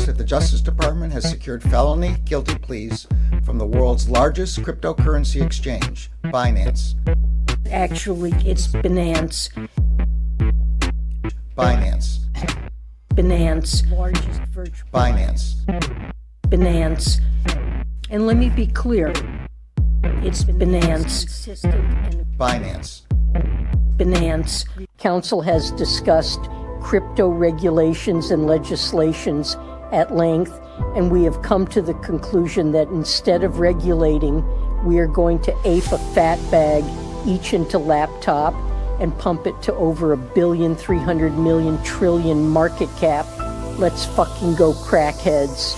announced that the Justice Department has secured felony guilty pleas from the world's largest cryptocurrency exchange, Binance. Actually, it's Binance. Binance. Binance. Largest virtual. Binance. Binance. And let me be clear. It's Binance. Binance. Binance. Council has discussed crypto regulations and legislations at length, and we have come to the conclusion that instead of regulating, we are going to ape a fat bag each into laptop and pump it to over $1,300,000,000,000,000,000,000,000 market cap. Let's fucking go, crackheads.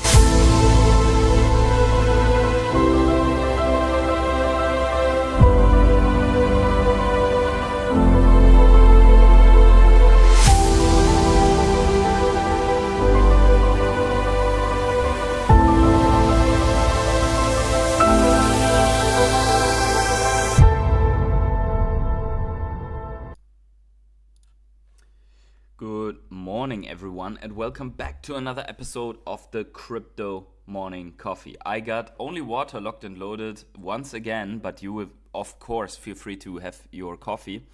Good morning, everyone, and welcome back to another episode of the Crypto Morning Coffee. I got only water locked and loaded once again, but you will, of course, feel free to have your coffee.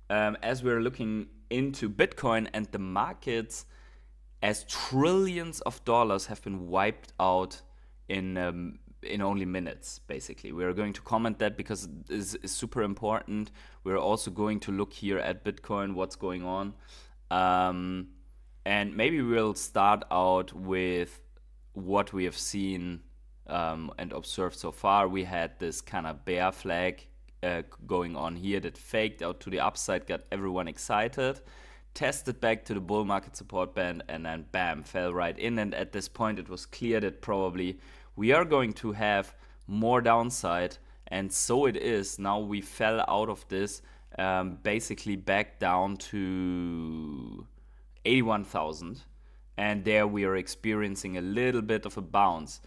As we're looking into Bitcoin and the markets, as trillions of dollars have been wiped out in only minutes, basically. We're going to comment that because it is super important. We're also going to look here at Bitcoin, what's going on. And maybe we'll start out with what we have seen and observed so far. We had this kind of bear flag going on here that faked out to the upside, got everyone excited, tested back to the bull market support band, and then bam, fell right in. And at this point, it was clear that probably we are going to have more downside. And so it is. Now we fell out of this. Basically back down to 81,000, and there we are experiencing a little bit of a bounce.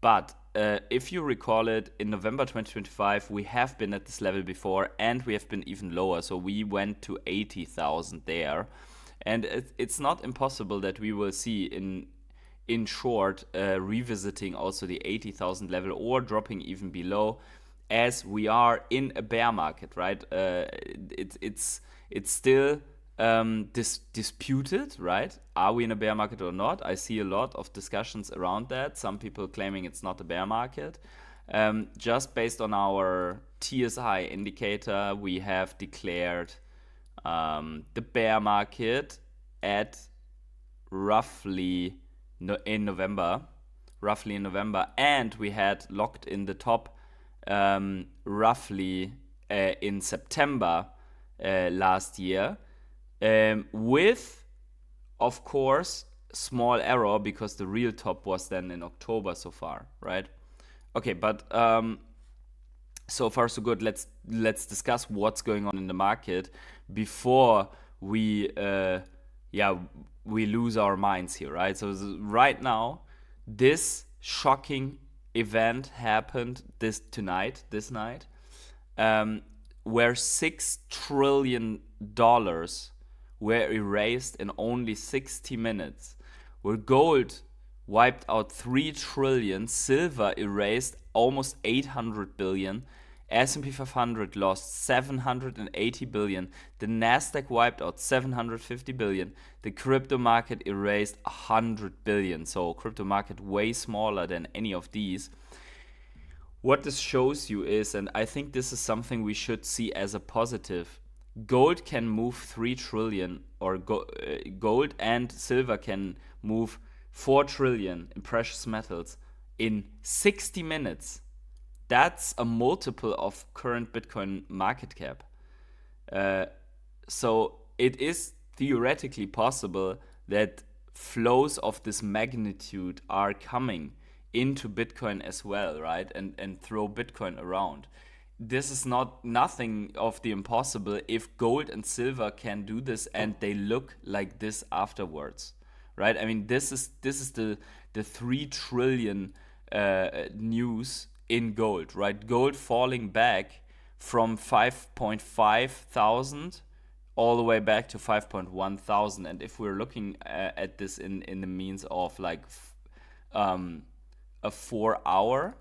But if you recall it, in November 2025 we have been at this level before, and we have been even lower, so we went to 80,000 there, and it's not impossible that we will see in short revisiting also the 80,000 level or dropping even below, as we are in a bear market, right? It's still disputed, right? Are we in a bear market or not? I see a lot of discussions around that. Some people claiming it's not a bear market. Just based on our TSI indicator, we have declared the bear market at roughly in November, and we had locked in the top roughly in September last year, with, of course, small error because the real top was then in October so far, right? Okay, but so far so good. Let's discuss what's going on in the market before we lose our minds here, right? So right now, this shocking event happened this night, where $6 trillion were erased in only 60 minutes, where gold wiped out 3 trillion, silver erased almost 800 billion, S&P 500 lost 780 billion, the Nasdaq wiped out 750 billion, the crypto market erased 100 billion. So crypto market way smaller than any of these. What this shows you is, and I think this is something we should see as a positive, gold can move 3 trillion, or gold and silver can move 4 trillion in precious metals in 60 minutes. That's a multiple of current Bitcoin market cap. So it is theoretically possible that flows of this magnitude are coming into Bitcoin as well, right? And throw Bitcoin around. This is nothing of the impossible if gold and silver can do this and they look like this afterwards, right? I mean, this is the 3 trillion news in gold, right? Gold falling back from 5.5 thousand all the way back to 5.1 thousand. And if we're looking at this in the means of like a 4 hour,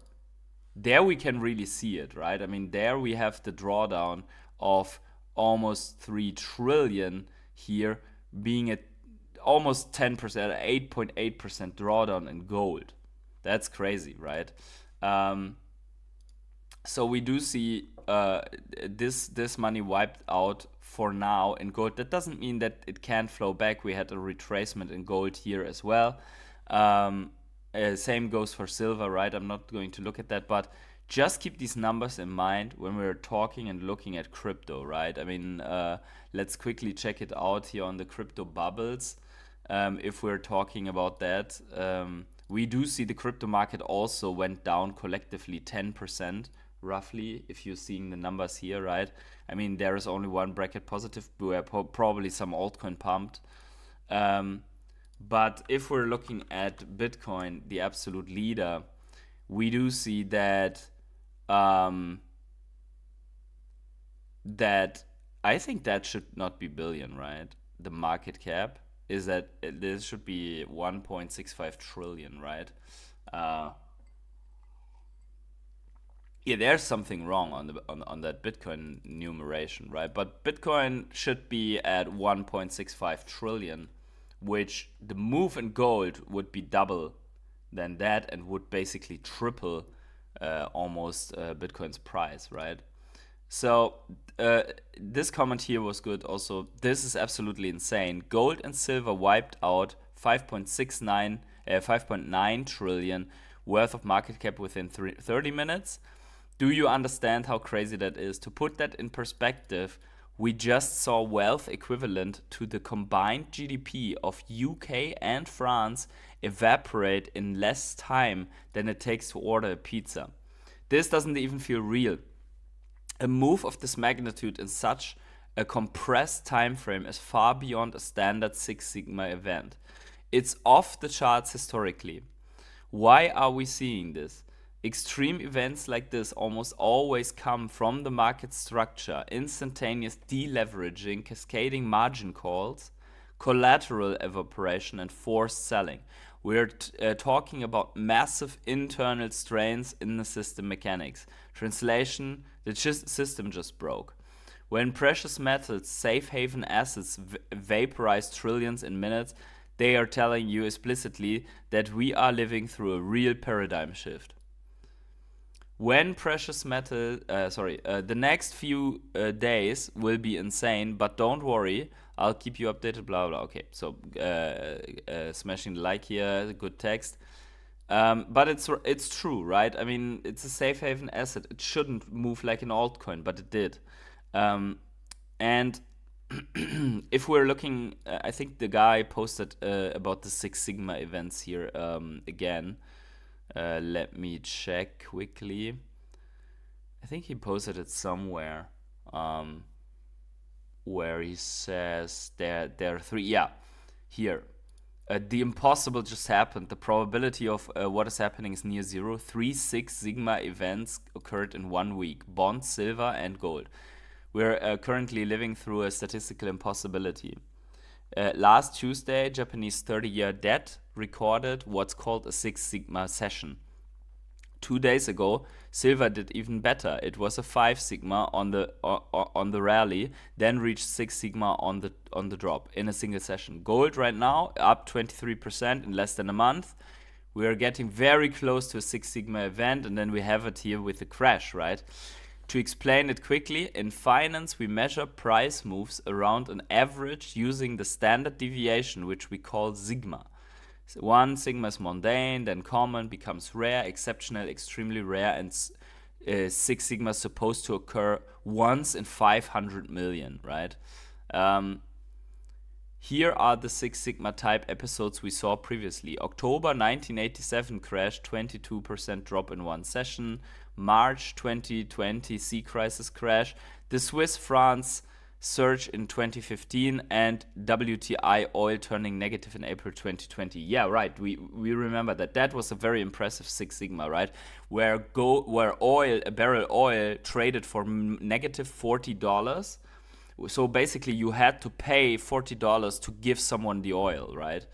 there we can really see it, right? I mean, there we have the drawdown of almost 3 trillion here, being at almost 10%, 8.8% drawdown in gold. That's crazy, right? So we do see this money wiped out for now in gold. That doesn't mean that it can't flow back. We had a retracement in gold here as well. Same goes for silver, right? I'm not going to look at that, but just keep these numbers in mind when we're talking and looking at crypto, right? I mean, let's quickly check it out here on the crypto bubbles. If we're talking about that, we do see the crypto market also went down collectively 10%, roughly, if you're seeing the numbers here, right? I mean, there is only one bracket positive, where probably some altcoin pumped. But if we're looking at Bitcoin, the absolute leader, we do see that that I think that should not be billion, right? The market cap is that this should be 1.65 trillion, right? Yeah, there's something wrong on that Bitcoin numeration, right? But Bitcoin should be at 1.65 trillion, which the move in gold would be double than that and would basically triple almost Bitcoin's price, right? So this comment here was good also. This is absolutely insane. Gold and silver wiped out 5.9 trillion worth of market cap within 30 minutes. Do you understand how crazy that is? To put that in perspective, we just saw wealth equivalent to the combined GDP of UK and France evaporate in less time than it takes to order a pizza. This doesn't even feel real. A move of this magnitude in such a compressed time frame is far beyond a standard Six Sigma event. It's off the charts historically. Why are we seeing this? Extreme events like this almost always come from the market structure: instantaneous deleveraging, cascading margin calls, collateral evaporation, and forced selling. We're talking about massive internal strains in the system mechanics. Translation: the system just broke. When precious metals, safe haven assets vaporize trillions in minutes, they are telling you explicitly that we are living through a real paradigm shift. When precious metal, the next few days will be insane, but don't worry, I'll keep you updated, blah, blah. Okay, so smashing the like here, good text. But it's true, right? I mean, it's a safe haven asset. It shouldn't move like an altcoin, but it did. And if we're looking, I think the guy posted about the Six Sigma events here again. Let me check quickly. I think he posted it somewhere where he says there are three. Yeah, here. The impossible just happened. The probability of what is happening is near zero. 3 Six Sigma events occurred in 1 week. Bonds, silver, and gold. We're currently living through a statistical impossibility. Last Tuesday, Japanese 30-year debt recorded what's called a Six Sigma session. 2 days ago, silver did even better. It was a 5 Sigma on the rally, then reached 6 Sigma on the drop in a single session. Gold right now up 23% in less than a month. We are getting very close to a Six Sigma event, and then we have it here with the crash, right? To explain it quickly, in finance we measure price moves around an average using the standard deviation, which we call sigma. So 1 sigma is mundane, then common becomes rare, exceptional, extremely rare, and 6 sigma is supposed to occur once in 500 million, right? Here are the Six Sigma type episodes we saw previously. October 1987 crash, 22% drop in one session. March 2020 sea crisis crash. The Swiss France surge in 2015, and WTI oil turning negative in April 2020. Yeah, right. We remember that. That was a very impressive Six Sigma, right? Where oil, a barrel oil, traded for negative $40. So basically, you had to pay $40 to give someone the oil, right?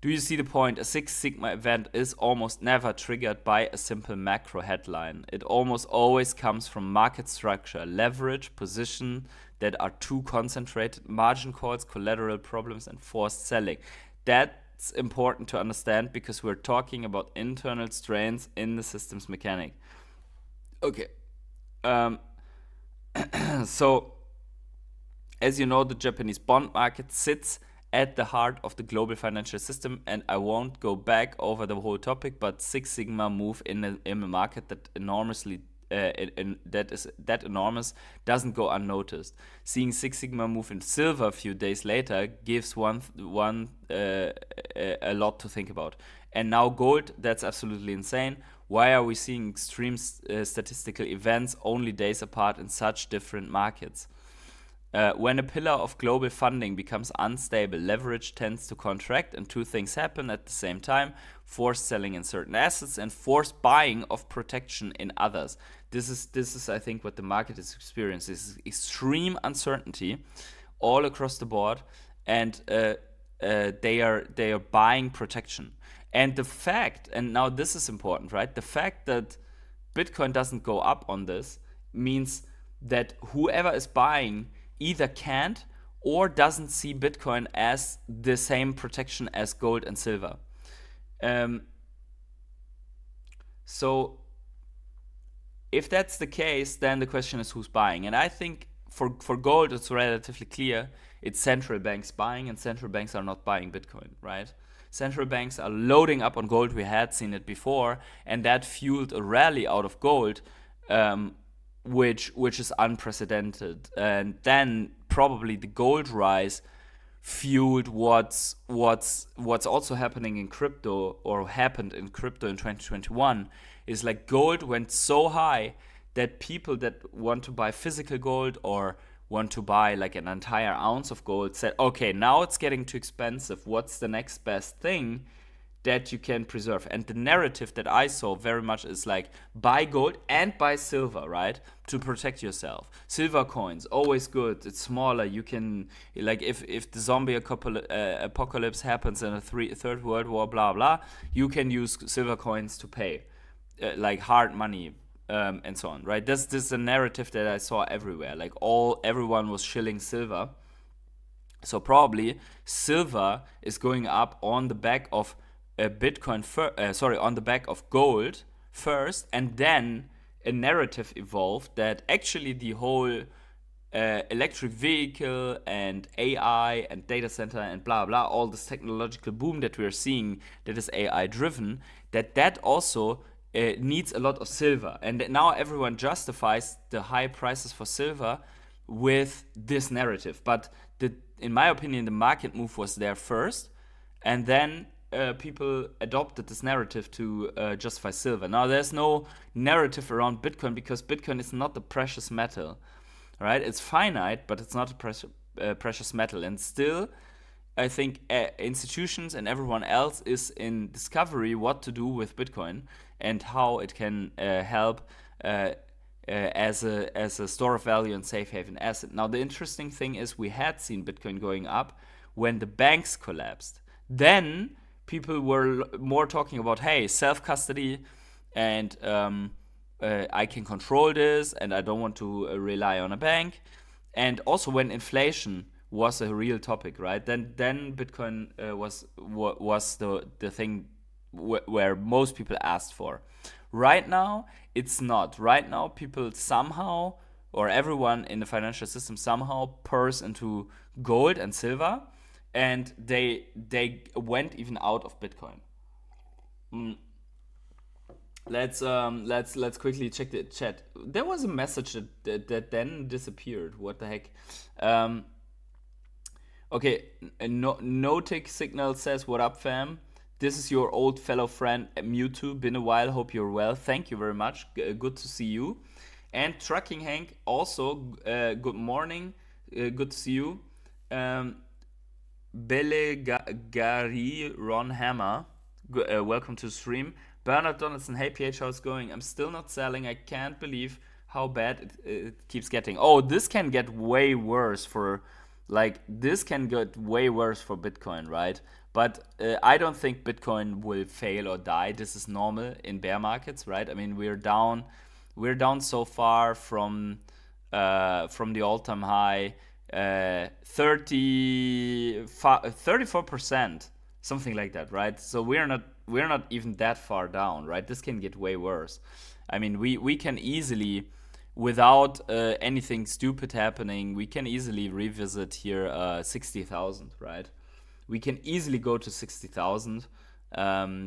Do you see the point? A Six Sigma event is almost never triggered by a simple macro headline. It almost always comes from market structure, leverage, position that are too concentrated, margin calls, collateral problems, and forced selling. That's important to understand because we're talking about internal strains in the system's mechanic. Okay. So, as you know, the Japanese bond market sits at the heart of the global financial system, and I won't go back over the whole topic, but Six Sigma move in a market that enormously that enormous doesn't go unnoticed. Seeing Six Sigma move in silver a few days later gives one a lot to think about. And now gold, that's absolutely insane. Why are we seeing extreme statistical events only days apart in such different markets? When a pillar of global funding becomes unstable, leverage tends to contract, and two things happen at the same time: forced selling in certain assets and forced buying of protection in others. This is I think, what the market is experiencing. This is extreme uncertainty all across the board, and they are buying protection. And the fact, and now this is important, right? The fact that Bitcoin doesn't go up on this means that whoever is buying either can't or doesn't see Bitcoin as the same protection as gold and silver. So if that's the case, then the question is who's buying. And I think for gold, it's relatively clear. It's central banks buying, and central banks are not buying Bitcoin, right? Central banks are loading up on gold. We had seen it before, and that fueled a rally out of gold, which is unprecedented. And then probably the gold rise fueled what's also happening in crypto, or happened in crypto in 2021, is like gold went so high that people that want to buy physical gold or want to buy like an entire ounce of gold said, okay, now it's getting too expensive. What's the next best thing that you can preserve? And the narrative that I saw very much is like, buy gold and buy silver, right? To protect yourself. Silver coins, always good. It's smaller. You can, like, if the zombie apocalypse happens in a third world war, blah, blah, you can use silver coins to pay, like hard money, and so on, right? This is a narrative that I saw everywhere. Like everyone was shilling silver. So probably silver is going up on the back of on the back of gold first, and then a narrative evolved that actually the whole electric vehicle and AI and data center and blah blah, all this technological boom that we're seeing that is AI driven, that also needs a lot of silver. And now everyone justifies the high prices for silver with this narrative. But in my opinion, the market move was there first, and then people adopted this narrative to justify silver. Now, there's no narrative around Bitcoin because Bitcoin is not a precious metal, right? It's finite, but it's not a precious metal. And still, I think institutions and everyone else is in discovery what to do with Bitcoin and how it can help as a store of value and safe haven asset. Now, the interesting thing is we had seen Bitcoin going up when the banks collapsed. Then people were more talking about, hey, self-custody, and I can control this, and I don't want to rely on a bank. And also when inflation was a real topic, right? Then Bitcoin was the thing where most people asked for. Right now, it's not. Right now, people somehow, or everyone in the financial system somehow pours into gold and silver, and they went even out of Bitcoin. Let's quickly check the chat. There was a message that then disappeared. What the heck? Okay, Notic Signal says, "What up, fam? This is your old fellow friend Mewtwo. Been a while. Hope you're well. Thank you very much. Good to see you." And Trucking Hank also, good morning. Good to see you. Belegari Ron Hammer, welcome to the stream. Bernard Donaldson, hey PH, how's it going? I'm still not selling. I can't believe how bad it keeps getting. Oh, this can get way worse for, like, this can get way worse for Bitcoin, right? But I don't think Bitcoin will fail or die. This is normal in bear markets, right? I mean, we're down so far from the all-time high, 34%, something like that, right? So we're not even that far down, right? This can get way worse. I mean, we can easily, without anything stupid happening, we can easily revisit here 60,000, right? We can easily go to 60,000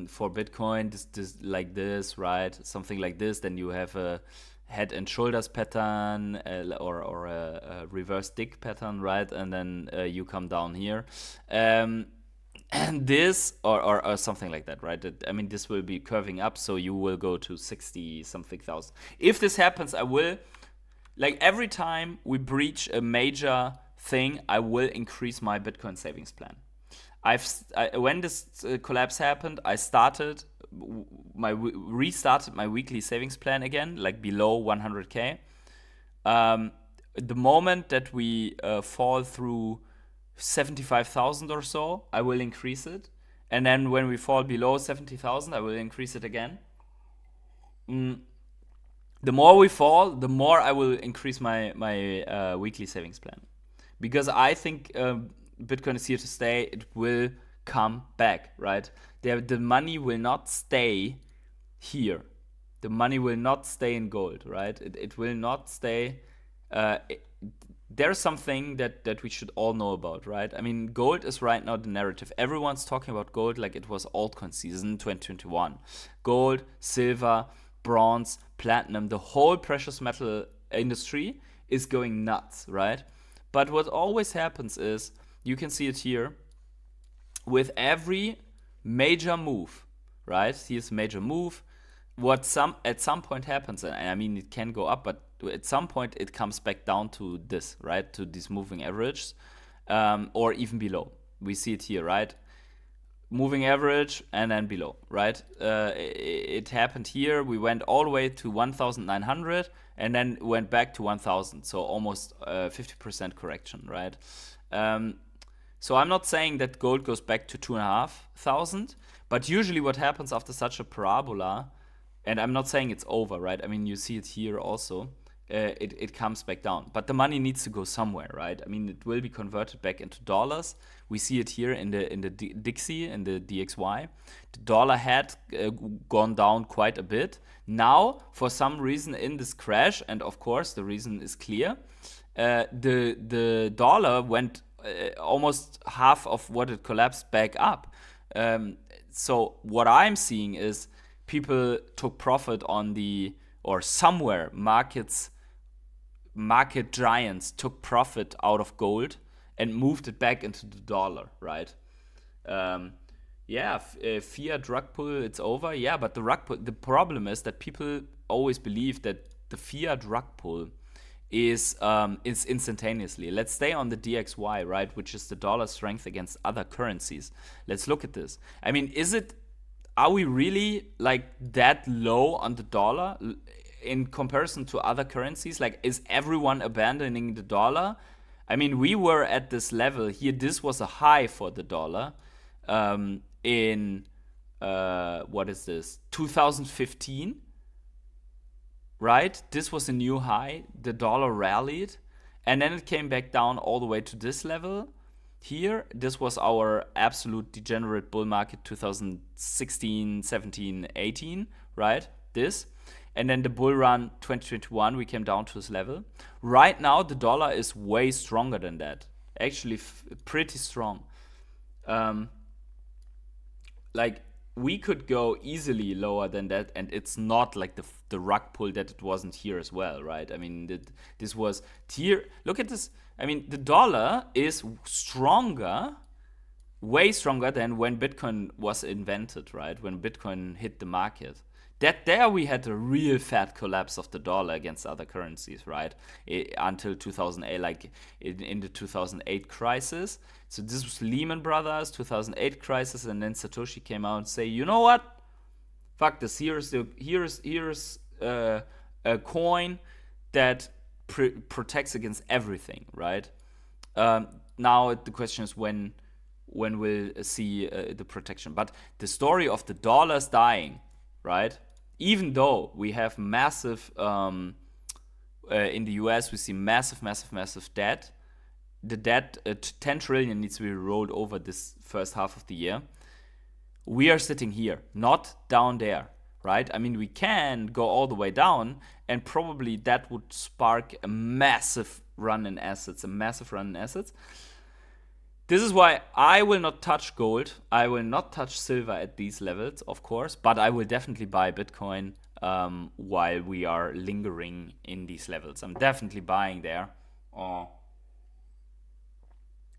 for Bitcoin, this like this, right? Something like this. Then you have a head and shoulders pattern or a reverse dick pattern, right? And then you come down here. And this or something like that, right? I mean, this will be curving up, so you will go to 60 something thousand. If this happens, I will, like, every time we breach a major thing, I will increase my Bitcoin savings plan. When this collapse happened, I restarted my weekly savings plan again, like below 100k. The moment that we fall through 75,000 or so, I will increase it, and then when we fall below 70,000, I will increase it again. The more we fall, the more I will increase my weekly savings plan, because I think Bitcoin is here to stay. It will come back, right? The money will not stay here. The money will not stay in gold, right? It will not stay. There's something that we should all know about, right? I mean, gold is right now the narrative. Everyone's talking about gold like it was altcoin season 2021. Gold, silver, bronze, platinum, the whole precious metal industry is going nuts, right? But what always happens is, you can see it here, with every major move, right? Here's a major move. At some point happens, and I mean, it can go up, but at some point it comes back down to this, right? To these moving averages, or even below. We see it here, right? Moving average and then below, right? It happened here. We went all the way to 1,900 and then went back to 1,000. So almost 50% correction, right? So I'm not saying that gold goes back to 2,500, but usually what happens after such a parabola, and I'm not saying it's over, right? I mean, you see it here also. It comes back down, but the money needs to go somewhere, right? I mean, it will be converted back into dollars. We see it here in the Dixie, in the DXY. The dollar had gone down quite a bit. Now, for some reason in this crash, and of course the reason is clear, the dollar went almost half of what it collapsed back up. So what I'm seeing is people took profit on somewhere market giants took profit out of gold and moved it back into the dollar, right? Fiat rug pull, it's over. Yeah, but the problem is that people always believe that the fiat rug pull is instantaneously. Let's stay on the DXY, right, which is the dollar strength against other currencies. Let's look at this. I mean, are we really like that low on the dollar in comparison to other currencies? Like, is everyone abandoning the dollar? I mean, we were at this level here. This was a high for the dollar in what is this? 2015. Right? This was a new high. The dollar rallied, and then it came back down all the way to this level. Here, this was our absolute degenerate bull market 2016, 17, 18, right? This. And then the bull run 2021, we came down to this level. Right now, the dollar is way stronger than that. Actually, pretty strong. Like, we could go easily lower than that, and it's not like the rug pull that it wasn't here as well, right? I mean, this was here. Look at this. I mean, the dollar is stronger, way stronger than when Bitcoin was invented, right? When Bitcoin hit the market. There we had a real fat collapse of the dollar against other currencies, right? Until 2008, like in the 2008 crisis. So this was Lehman Brothers, 2008 crisis, and then Satoshi came out and say, you know what? Fuck this. Here's a coin that protects against everything, right? Now the question is when we'll see the protection. But the story of the dollars dying, right? Even though we have massive in the US, we see massive debt. The debt, 10 trillion needs to be rolled over this first half of the year. We are sitting here, not down there, right? I mean, we can go all the way down, and probably that would spark a massive run in assets. This is why I will not touch gold. I will not touch silver at these levels, of course, but I will definitely buy Bitcoin while we are lingering in these levels. I'm definitely buying there.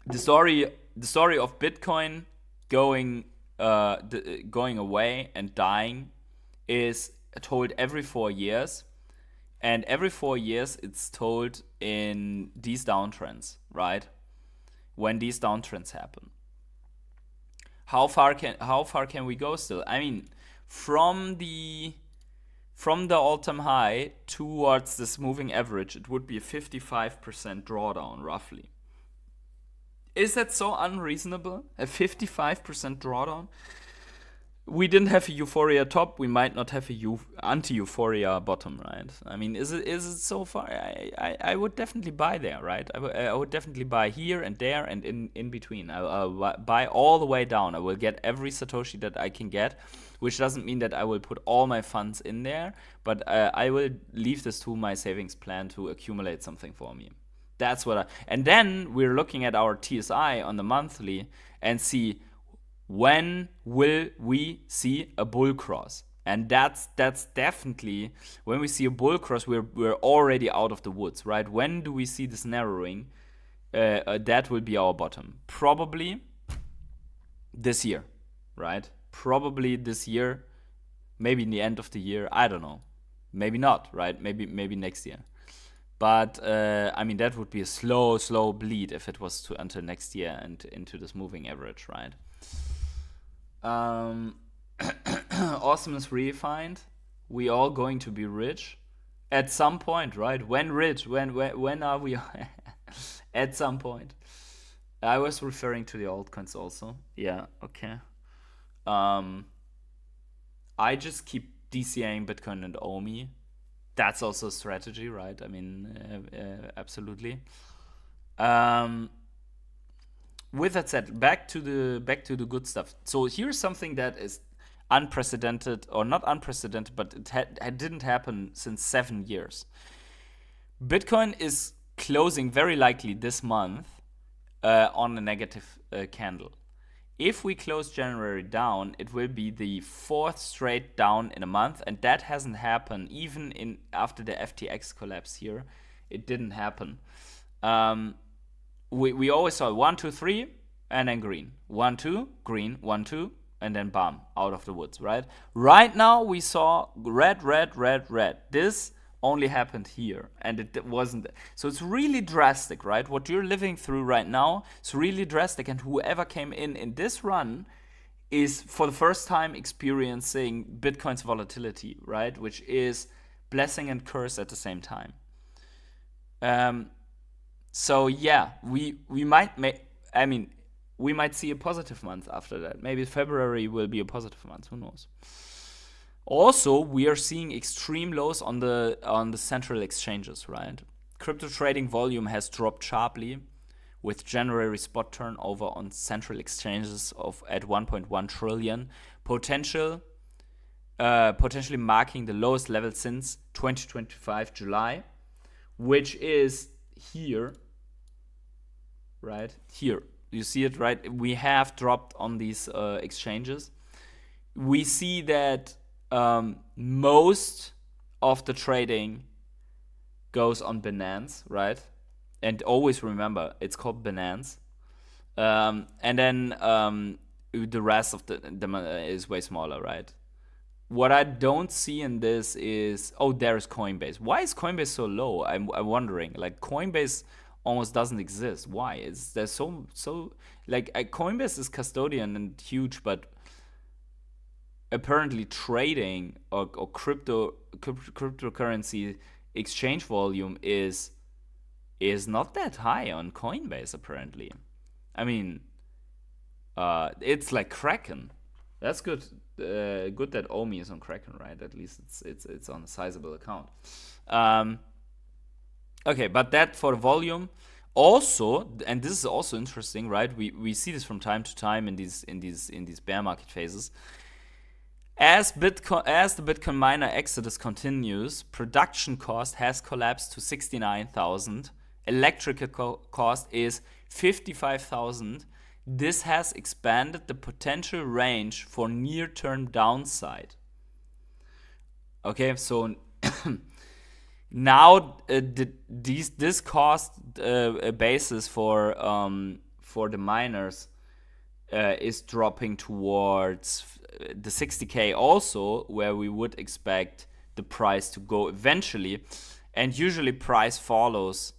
The story of Bitcoin going away and dying is told every 4 years, and every 4 years it's told in these downtrends, right? When these downtrends happen, how far can we go still? I mean, from the all-time high towards this moving average, it would be a 55% drawdown, roughly. Is that so unreasonable? A 55% drawdown? We didn't have a euphoria top. We might not have a anti-euphoria bottom, right? I mean, is it so far? I would definitely buy there, right? I would definitely buy here and there and in between. I'll buy all the way down. I will get every Satoshi that I can get, which doesn't mean that I will put all my funds in there, but I will leave this to my savings plan to accumulate something for me. That's and then we're looking at our TSI on the monthly and see when will we see a bull cross. And that's definitely, when we see a bull cross, we're already out of the woods, right? When do we see this narrowing? That will be our bottom. Probably this year, right? Probably this year, maybe in the end of the year, I don't know. Maybe not, right? Maybe next year. But I mean, that would be a slow bleed if it was to until next year and into this moving average, right? Awesomeness refined. We all going to be rich at some point, right? When rich? When are we? At some point. I was referring to the altcoins also. Yeah. Okay. I just keep DCAing Bitcoin and OMI. That's also a strategy, right? I mean, absolutely. With that said, back to the good stuff. So here's something that is unprecedented, or not unprecedented, but it didn't happen since 7 years. Bitcoin is closing very likely this month on a negative candle. If we close January down, it will be the 4th straight down in a month, and that hasn't happened even after the FTX collapse here. It didn't happen. We always saw 1, 2, 3, and then green. 1, 2, green, 1, 2, and then bam, out of the woods, right? Right now we saw red. This only happened here, and it wasn't. So it's really drastic, right? What you're living through right now is really drastic, and whoever came in this run is for the first time experiencing Bitcoin's volatility, right? Which is blessing and curse at the same time. So yeah, we might we might see a positive month after that. Maybe February will be a positive month. Who knows? Also, we are seeing extreme lows on the central exchanges, right? Crypto trading volume has dropped sharply, with January spot turnover on central exchanges at 1.1 trillion, potentially marking the lowest level since 2025 July, which is here, right? Here, you see it, right? We have dropped on these exchanges. We see that most of the trading goes on Binance, right? And always remember, it's called Binance. And then the rest of them is way smaller, right? What I don't see in this is, there's Coinbase. Why is Coinbase so low? I'm wondering. Like, Coinbase almost doesn't exist. Why? Is there so like Coinbase is custodian and huge, but apparently trading or cryptocurrency exchange volume is not that high on Coinbase apparently. I mean, it's like Kraken. That's good. Good that Omi is on Kraken, right? At least it's on a sizable account. Okay, but that for volume. Also, and this is also interesting, right? We see this from time to time in these bear market phases. As the Bitcoin miner exodus continues, production cost has collapsed to 69,000. Electrical cost is 55,000. This has expanded the potential range for near-term downside. Okay, so now this cost basis for the miners is dropping towards the 60K also, where we would expect the price to go eventually, and usually price follows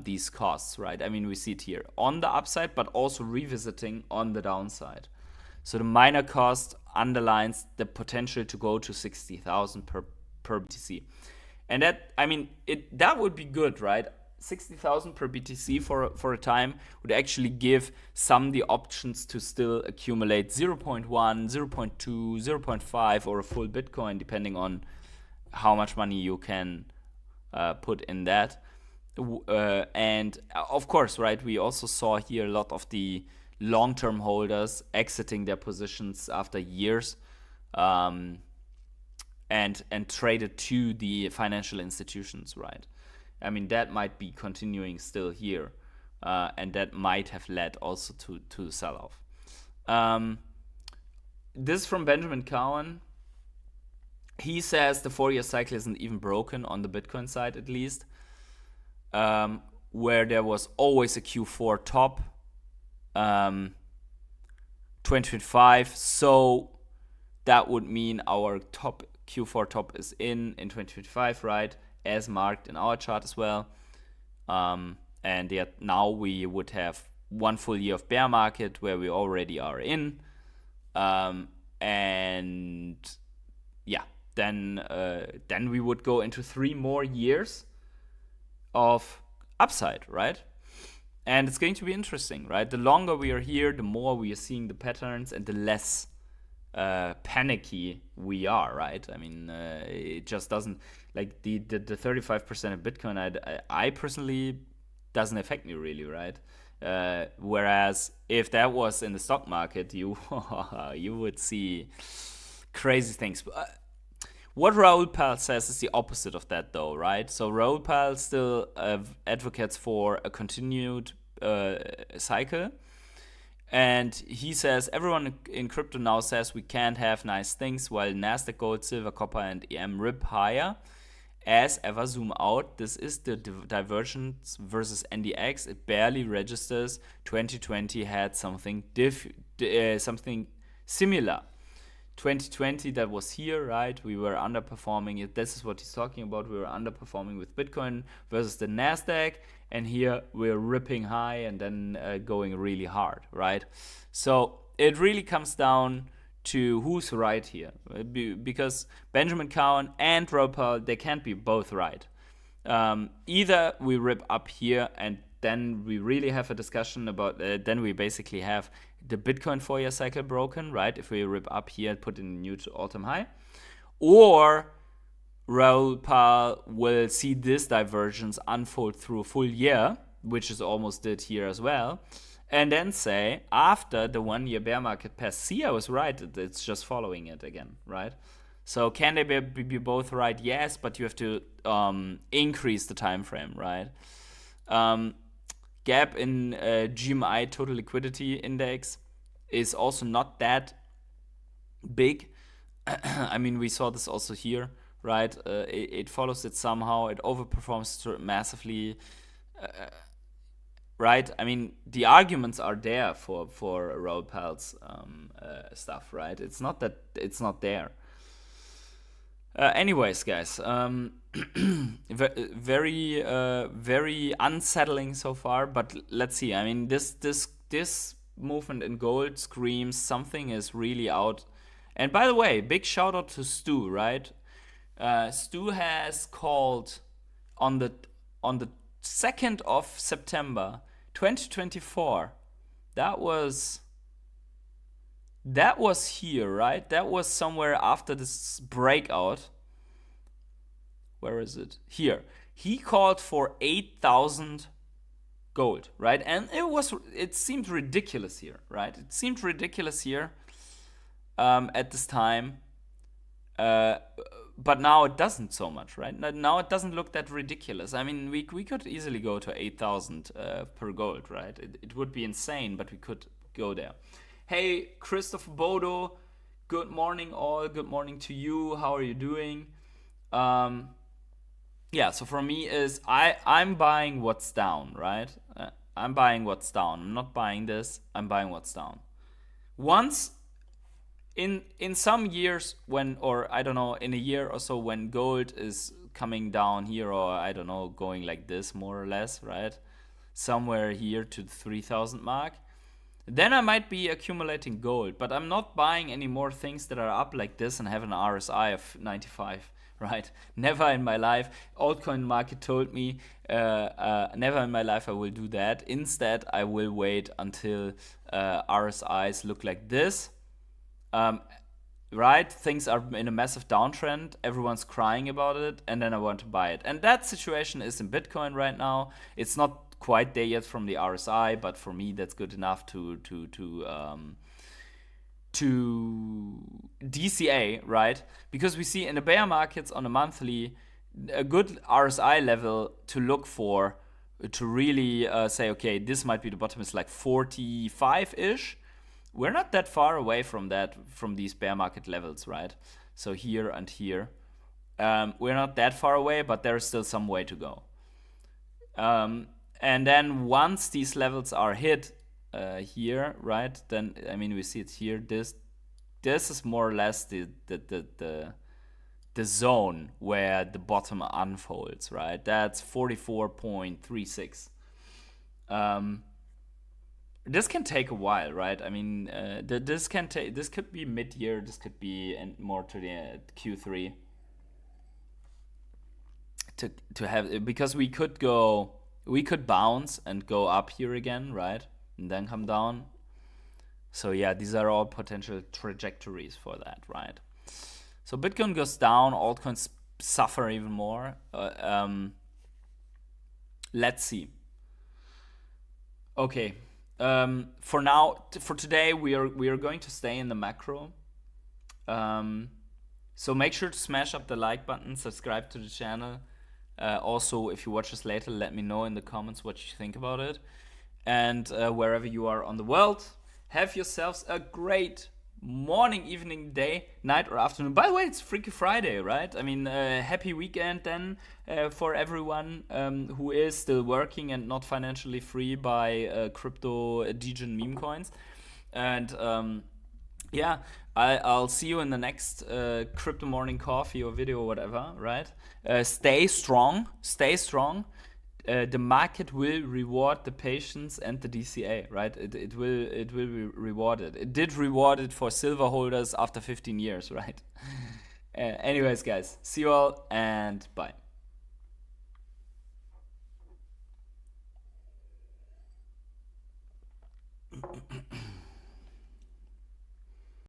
these costs, right? I mean, we see it here on the upside, but also revisiting on the downside. So the miner cost underlines the potential to go to 60,000 per BTC. And that, I mean, that would be good, right? 60,000 per BTC for a time would actually give some the options to still accumulate 0.1, 0.2, 0.5 or a full Bitcoin, depending on how much money you can put in that. And of course, right, we also saw here a lot of the long-term holders exiting their positions after years and traded to the financial institutions, right? I mean, that might be continuing still here, and that might have led also to sell-off. This is from Benjamin Cowen. He says the 4-year cycle isn't even broken on the Bitcoin side, at least, where there was always a Q4 top, 2025. So that would mean our top Q4 top is in 2025, right? As marked in our chart as well. And yet now we would have one full year of bear market where we already are in. And yeah, then we would go into 3 more years of upside, right? And it's going to be interesting, right? The longer we are here, the more we are seeing the patterns and the less panicky we are, right? I mean, it just doesn't, like the 35% of Bitcoin, I personally doesn't affect me really, right? Whereas if that was in the stock market, you would see crazy things. What Raoul says is the opposite of that, though, right? So Raoul still advocates for a continued cycle. And he says, everyone in crypto now says we can't have nice things, while Nasdaq, gold, silver, copper, and EM rip higher. As ever, zoom out, this is the divergence versus NDX. It barely registers. 2020 had something similar. 2020, that was here, right? We were underperforming it. This is what he's talking about. We were underperforming with Bitcoin versus the Nasdaq. And here we're ripping high and then going really hard, right? So it really comes down to who's right here. Because Benjamin Cowen and Raoul, they can't be both right. Either we rip up here and then we really have a discussion about, then we basically have the Bitcoin 4-year cycle broken, right? If we rip up here and put in a new all-time high. Or Raoul will see this divergence unfold through a full year, which is almost did here as well, and then say, after the 1-year bear market pass, see, I was right, it's just following it again, right? So can they be both right? Yes, but you have to increase the time frame, right? Gap in GMI, total liquidity index, is also not that big. I mean, we saw this also here, right? It follows it somehow. It overperforms massively, right? I mean, the arguments are there for Raoul Pal's stuff, right? It's not that it's not there. Anyways, guys, very unsettling so far. But let's see. I mean, this movement in gold screams something is really out. And by the way, big shout out to Stu, right? Stu has called on the 2nd of September 2024. That was here, right? That was somewhere after this breakout. Where is it? Here. He called for 8,000 gold, right? And it seemed ridiculous here, right? It seemed ridiculous here at this time. But now it doesn't so much, right? Now it doesn't look that ridiculous. I mean, we could easily go to 8,000 per gold, right? It would be insane, but we could go there. Hey, Christopher Bodo, good morning all. Good morning to you. How are you doing? Yeah, so for me is I'm buying what's down, right? I'm buying what's down. I'm not buying this. I'm buying what's down. Once in some years when, or I don't know, in a year or so when gold is coming down here, or I don't know, going like this more or less, right? Somewhere here to the 3,000 mark. Then I might be accumulating gold, but I'm not buying any more things that are up like this and have an RSI of 95, right? Never in my life. Altcoin market told me, never in my life I will do that. Instead, I will wait until RSIs look like this. Right? Things are in a massive downtrend. Everyone's crying about it, and then I want to buy it. And that situation is in Bitcoin right now. It's not quite there yet from the RSI, but for me that's good enough to DCA, right? Because we see in the bear markets on a monthly a good RSI level to look for, to really say, okay, this might be the bottom, is like 45-ish. We're not that far away from that, from these bear market levels, right? So here and here. We're not that far away, but there is still some way to go. And then once these levels are hit here, right? Then I mean we see it here. This is more or less the zone where the bottom unfolds, right? That's 44.36. This can take a while, right? I mean, this could be mid-year. This could be more to the Q3. To have, because we could bounce and go up here again, right? And then come down. So yeah, these are all potential trajectories for that, right? So Bitcoin goes down, altcoins suffer even more. Let's see. Okay. For now, for today, we are going to stay in the macro. So make sure to smash up the like button, subscribe to the channel. Also, if you watch this later, let me know in the comments what you think about it. And wherever you are on the world, have yourselves a great morning, evening, day, night, or afternoon. By the way, it's Freaky Friday, right? I mean, happy weekend then for everyone who is still working and not financially free by crypto degen meme coins. And yeah, I'll see you in the next crypto morning coffee or video or whatever, right? Stay strong. The market will reward the patience and the DCA, right? It will be rewarded. It did reward it for silver holders after 15 years, right? Anyways, guys, see you all and bye.